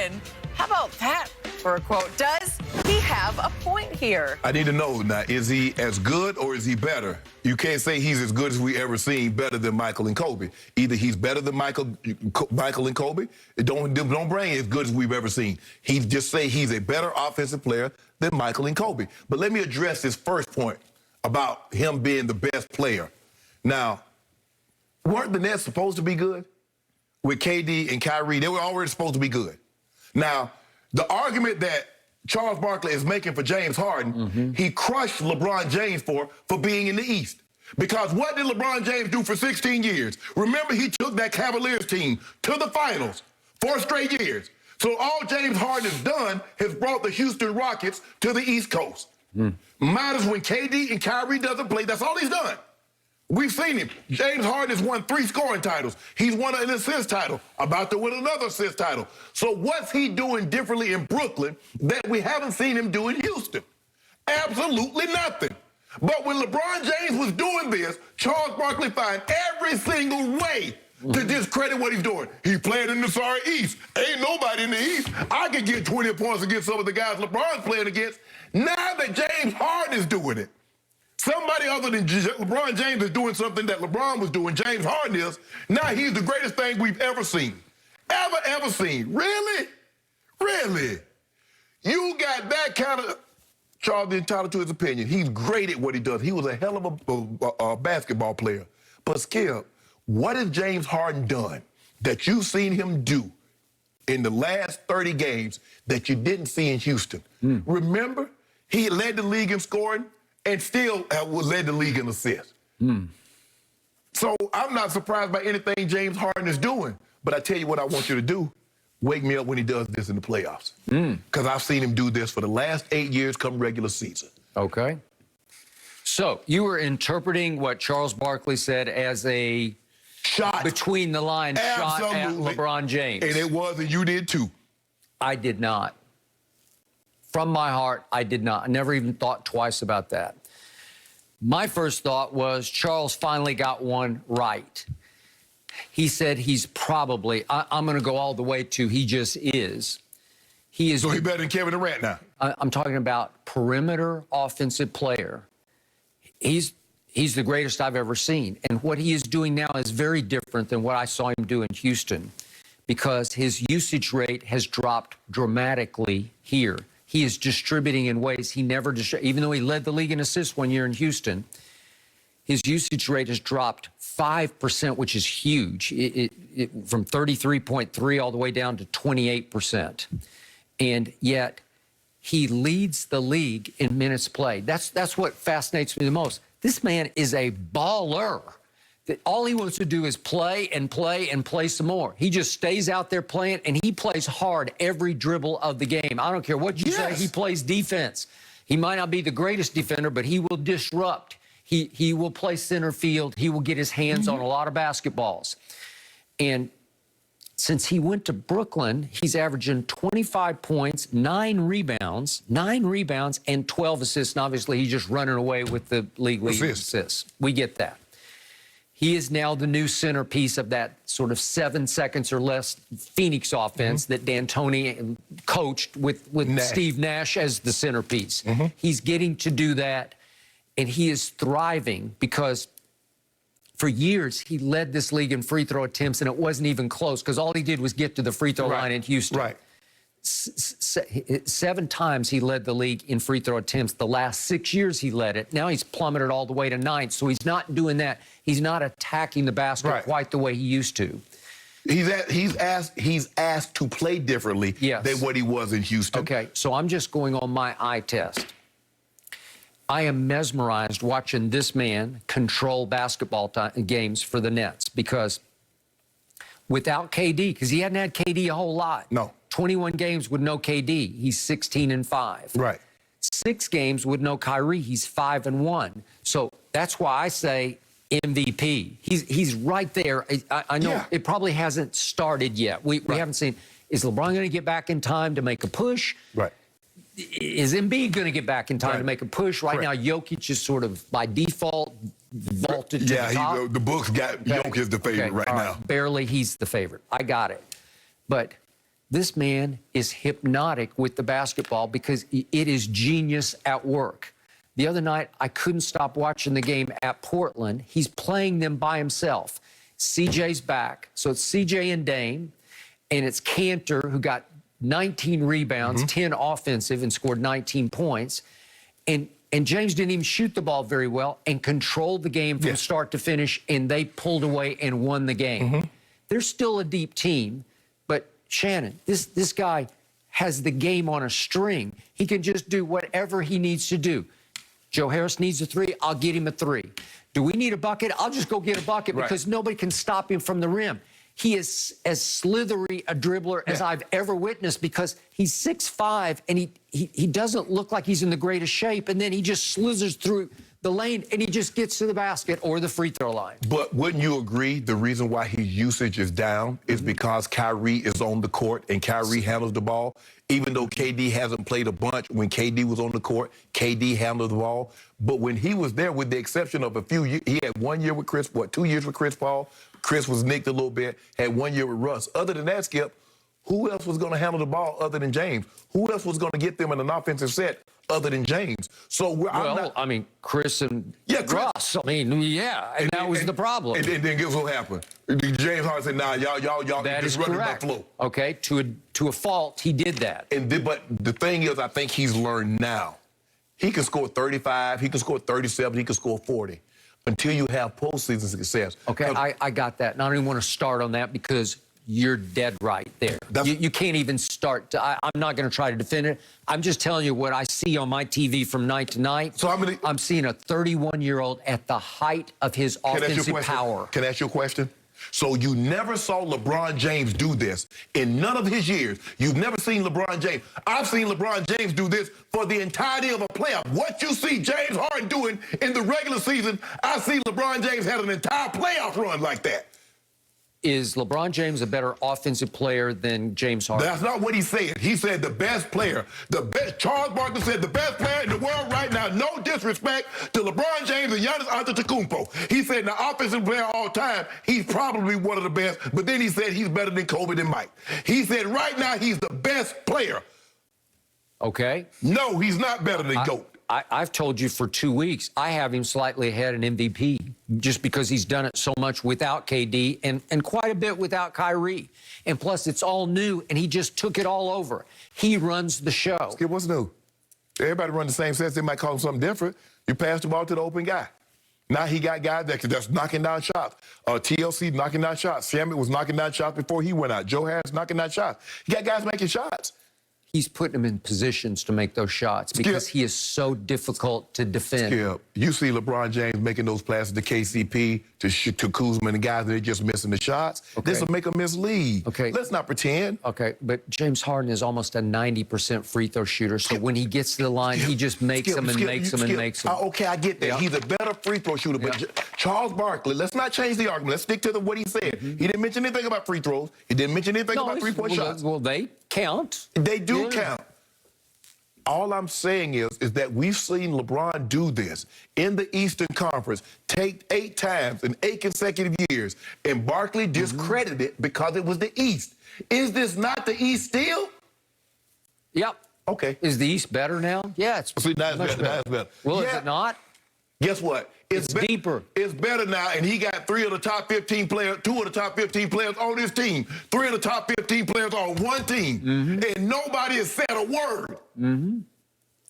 win. How about that for a quote? Does he have a point here? I need to know now, is he as good or is he better? You can't say he's as good as we ever seen, better than Michael and Kobe. Either he's better than Michael and Kobe. Don't bring as good as we've ever seen. He just say he's a better offensive player than Michael and Kobe. But let me address this first point about him being the best player. Now, weren't the Nets supposed to be good? With KD and Kyrie, they were already supposed to be good. Now, the argument that Charles Barkley is making for James Harden, he crushed LeBron James for being in the East. Because what did LeBron James do for 16 years? Remember, he took that Cavaliers team to the finals 4 straight years. So all James Harden has done has brought the Houston Rockets to the East Coast. Matters when KD and Kyrie doesn't play, that's all he's done. We've seen him. James Harden has won 3 scoring titles. He's won an assist title, about to win another assist title. So what's he doing differently in Brooklyn that we haven't seen him do in Houston? Absolutely nothing. But when LeBron James was doing this, Charles Barkley found every single way to discredit what he's doing. He played in the sorry East. Ain't nobody in the East. I could get 20 points against some of the guys LeBron's playing against. Now that James Harden is doing it, somebody other than LeBron James is doing something that LeBron was doing, James Harden is. Now he's the greatest thing we've ever seen. Ever seen. Really? Really? You got that kind of... Charles is entitled to his opinion. He's great at what he does. He was a hell of a basketball player. But Skip, what has James Harden done that you've seen him do in the last 30 games that you didn't see in Houston? Remember, he led the league in scoring and still led the league in assists. So I'm not surprised by anything James Harden is doing. But I tell you what I want you to do. Wake me up when he does this in the playoffs. Because I've seen him do this for the last 8 years come regular season. Okay. So you were interpreting what Charles Barkley said as a shot between the lines shot at LeBron James. And it was, and you did too. I did not. From my heart, I did not. I never even thought twice about that. My first thought was Charles finally got one right. He said he's probably, I'm going to go all the way to he just is. He is. So he's better than Kevin Durant now? I'm talking about perimeter offensive player. He's the greatest I've ever seen. And what he is doing now is very different than what I saw him do in Houston because his usage rate has dropped dramatically here. He is distributing in ways he never distributed. Even though he led the league in assists one year in Houston, his usage rate has dropped 5%, which is huge, from 33.3 all the way down to 28%. And yet, he leads the league in minutes played. That's what fascinates me the most. This man is a baller. That all he wants to do is play and play and play some more. He just stays out there playing, and he plays hard every dribble of the game. I don't care what you say, he plays defense. He might not be the greatest defender, but he will disrupt. He will play center field. He will get his hands on a lot of basketballs. And since he went to Brooklyn, he's averaging 25 points, 9 rebounds, and 12 assists. And obviously, he's just running away with the league leading assists. We get that. He is now the new centerpiece of that sort of 7 seconds or less Phoenix offense that D'Antoni coached with Steve Nash as the centerpiece. He's getting to do that, and he is thriving because for years he led this league in free throw attempts, and it wasn't even close because all he did was get to the free throw line in Houston. 7 times he led the league in free throw attempts. The last 6 years he led it. Now he's plummeted all the way to 9th, so he's not doing that. He's not attacking the basket quite the way he used to. He's asked to play differently than what he was in Houston. Okay, so I'm just going on my eye test. I am mesmerized watching this man control basketball games for the Nets because without KD, because he hadn't had KD a whole lot. 21 games with no KD, he's 16-5. 6 games with no Kyrie, he's 5-1. So that's why I say MVP. He's right there. I know it probably hasn't started yet. We haven't seen. Is LeBron going to get back in time to make a push? Is Embiid going to get back in time to make a push? Right now, Jokic is sort of by default vaulted to the top. The books got Jokic as the favorite right now. Barely, he's the favorite. I got it. But This man is hypnotic with the basketball because it is genius at work. The other night, I couldn't stop watching the game at Portland. He's playing them by himself. CJ's back. So it's CJ and Dame, and it's Cantor, who got 19 rebounds, 10 offensive, and scored 19 points. And James didn't even shoot the ball very well and controlled the game from start to finish, and they pulled away and won the game. They're still a deep team, but Shannon, this guy has the game on a string. He can just do whatever he needs to do. Joe Harris needs a three, I'll get him a three. Do we need a bucket? I'll just go get a bucket because nobody can stop him from the rim. He is as slithery a dribbler as I've ever witnessed because he's 6'5", and he doesn't look like he's in the greatest shape, and then he just slithers through the lane, and he just gets to the basket or the free throw line. But wouldn't you agree the reason why his usage is down is because Kyrie is on the court and Kyrie handles the ball? Even though KD hasn't played a bunch, when KD was on the court, KD handled the ball. But when he was there, with the exception of a few years, he had 1 year with Chris, 2 years with Chris Paul. Chris was nicked a little bit, had 1 year with Russ. Other than that, Skip, who else was going to handle the ball other than James? Who else was going to get them in an offensive set other than James? So I mean, Chris and Russ. I mean, and that was the problem. And then guess what happened? James Harden said, "Nah, y'all that just is running correct. my flow." Okay, to a fault, he did that. But the thing is, I think he's learned now. He can score 35, he can score 37, he can score 40 until you have postseason success. Okay, I got that. And I don't even want to start on that because you're dead right there. You can't even start. I'm not going to try to defend it. I'm just telling you what I see on my TV from night to night. So I'm seeing a 31-year-old at the height of his offensive power. Can I ask you a question? So you never saw LeBron James do this in none of his years. You've never seen LeBron James. I've seen LeBron James do this for the entirety of a playoff. What you see James Harden doing in the regular season, I've seen LeBron James had an entire playoff run like that. Is LeBron James a better offensive player than James Harden? That's not what he said. He said the best player. The best. Charles Barkley said the best player in the world right now. No disrespect to LeBron James and Giannis Antetokounmpo. He said the offensive player all time, he's probably one of the best. But then he said he's better than Kobe than Mike. He said right now he's the best player. Okay. No, he's not better than GOAT. I've told you for 2 weeks, I have him slightly ahead in MVP just because he's done it so much without KD and quite a bit without Kyrie. And plus, it's all new, and he just took it all over. He runs the show. Skip, what's new? Everybody run the same sets. They might call him something different. You pass the ball to the open guy. Now he got guys that's knocking down shots. TLC knocking down shots. Shannon was knocking down shots before he went out. Joe Harris knocking down shots. He got guys making shots. He's putting them in positions to make those shots because he is so difficult to defend. Skip, you see LeBron James making those passes to KCP, to Kuzma, and the guys that are just missing the shots. Okay. This will make them miss league. Okay. Let's not pretend. Okay, but James Harden is almost a 90% free throw shooter, so when he gets to the line, he just makes them and makes them and makes them. Okay, I get that. Yeah. He's a better free throw shooter, but Charles Barkley, let's not change the argument. Let's stick to what he said. He didn't mention anything about free throws. He didn't mention anything about three-point shots. Well, they count. They do count. All I'm saying is that we've seen LeBron do this in the Eastern Conference, take 8 times in 8 consecutive years, and Barkley discredited it because it was the East. Is this not the East still? Yep. Okay. Is the East better now? Yeah, it's See, now it's much better. Now it's better. Well, is it not? Guess what? It's deeper. It's better now, and he got 2 of the top 15 players on his team. 3 of the top 15 players on one team, and nobody has said a word.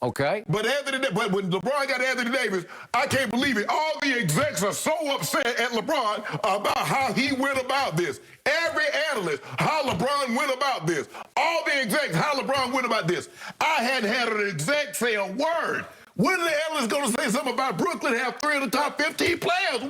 Okay. But when LeBron got Anthony Davis, I can't believe it. All the execs are so upset at LeBron about how he went about this. Every analyst, how LeBron went about this. All the execs, how LeBron went about this. I hadn't had an exec say a word. When are the analysts going to say something about Brooklyn have 3 of the top 15 players?